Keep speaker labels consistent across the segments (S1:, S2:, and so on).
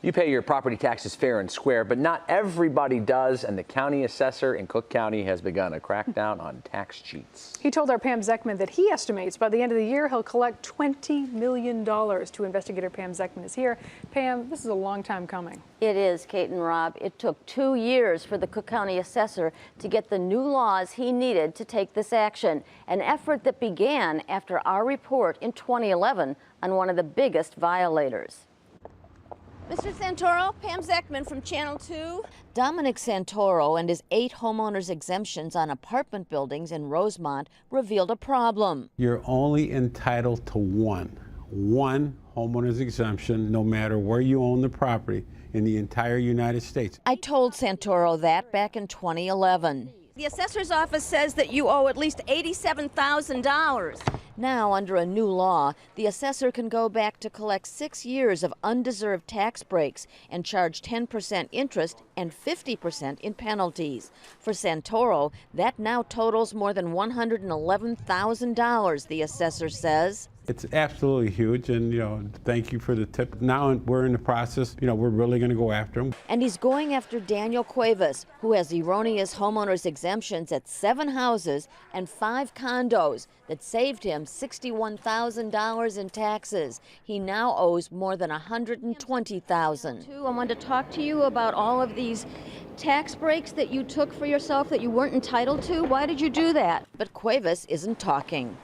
S1: You pay your property taxes fair and square, but not everybody does, and the county assessor in Cook County has begun a crackdown on tax cheats.
S2: He told our Pam Zekman that he estimates by the end of the year he'll collect $20 million. Investigator Pam Zekman is here. Pam, this is a long time coming.
S3: It is, Kate and Rob. It took 2 years for the Cook County assessor to get the new laws he needed to take this action, an effort that began after our report in 2011 on one of the biggest violators. Mr. Santoro, Pam Zekman from Channel 2. Dominic Santoro and his 8 homeowners exemptions on apartment buildings in Rosemont revealed a problem.
S4: You're only entitled to one homeowner's exemption, no matter where you own the property in the entire United States.
S3: I told Santoro that back in 2011. The assessor's office says that you owe at least $87,000. Now, under a new law, the assessor can go back to collect 6 years of undeserved tax breaks and charge 10% interest and 50% in penalties. For Santoro, that now totals more than $111,000, the assessor says.
S4: It's absolutely huge, and thank you for the tip. Now we're in the process, we're really going to go after him.
S3: And he's going after Daniel Cuevas, who has erroneous homeowners exemptions at 7 houses and 5 condos that saved him $61,000 in taxes. He now owes more than $120,000. I wanted to talk to you about all of these tax breaks that you took for yourself that you weren't entitled to. Why did you do that? But Cuevas isn't talking.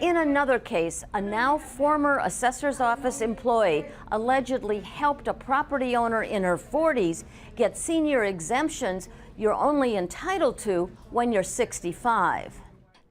S3: In another case, a now former assessor's office employee allegedly helped a property owner in her 40s get senior exemptions you're only entitled to when you're 65.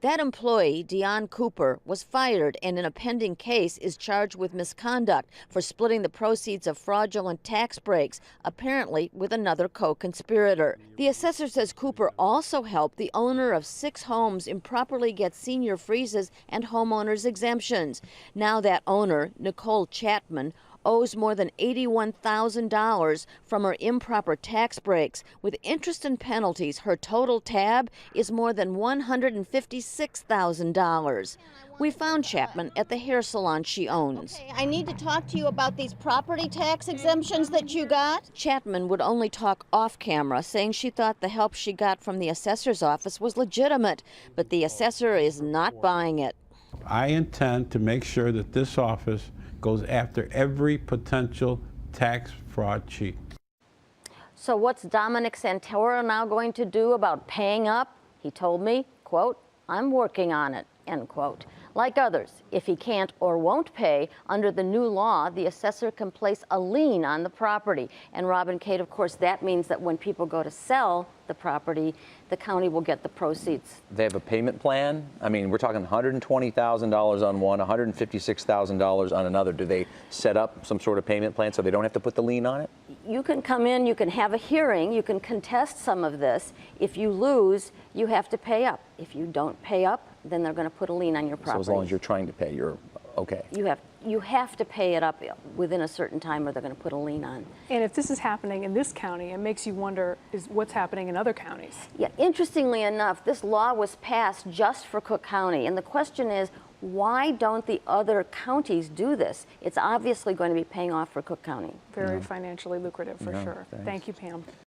S3: That employee, Dion Cooper, was fired and in a pending case is charged with misconduct for splitting the proceeds of fraudulent tax breaks, apparently with another co-conspirator. The assessor says Cooper also helped the owner of 6 homes improperly get senior freezes and homeowners exemptions. Now that owner, Nicole Chapman, owes more than $81,000 from her improper tax breaks. With interest and penalties, her total tab is more than $156,000. We found Chapman at the hair salon she owns.
S5: Okay, I need to talk to you about these property tax exemptions that you got.
S3: Chapman would only talk off camera, saying she thought the help she got from the assessor's office was legitimate, but the assessor is not buying it.
S4: I intend to make sure that this office goes after every potential tax fraud cheat.
S3: So what's Dominic Santoro now going to do about paying up? He told me, quote, "I'm working on it," end quote. Like others, if he can't or won't pay, under the new law, the assessor can place a lien on the property. And Rob and Kate, of course, that means that when people go to sell the property, the county will get the proceeds.
S1: They have a payment plan? I mean, we're talking $120,000 on one, $156,000 on another. Do they set up some sort of payment plan so they don't have to put the lien on it?
S3: You can come in, you can have a hearing, you can contest some of this. If you lose, you have to pay up. If you don't pay up, then they're going to put a lien on your property.
S1: So as long as you're trying to pay, you're okay.
S3: You have to pay it up within a certain time or they're going to put a lien on.
S2: And if this is happening in this county, it makes you wonder is what's happening in other counties.
S3: Yeah, interestingly enough, this law was passed just for Cook County. And the question is, why don't the other counties do this? It's obviously going to be paying off for Cook County.
S2: Very financially lucrative for sure.
S1: Thanks.
S2: Thank you, Pam.